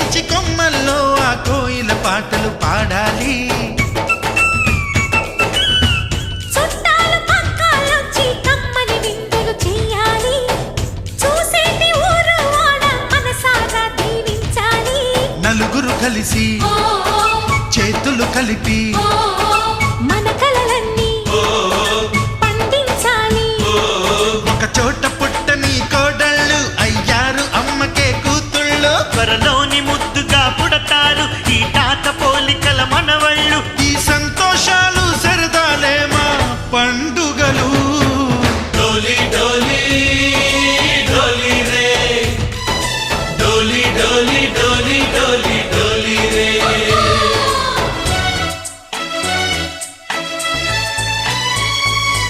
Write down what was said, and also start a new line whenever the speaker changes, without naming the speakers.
ఎక్కించి కొమ్మల్లో ఆ కోయిల పాటలు పాడాలి. నలుగురు కలిసి చేతులు కలిపి
మన కలలన్నీ పండించాలి.
ఒక చోట పుట్టని కోడళ్ళు అయ్యారు అమ్మకే కూతుళ్ళు.
త్వరలోని ముద్దుగా పుడతారు ఈ తాత పోలికల మనవళ్ళు.
ఈ సంతోషాలు సరదాలే మా పండుగలు.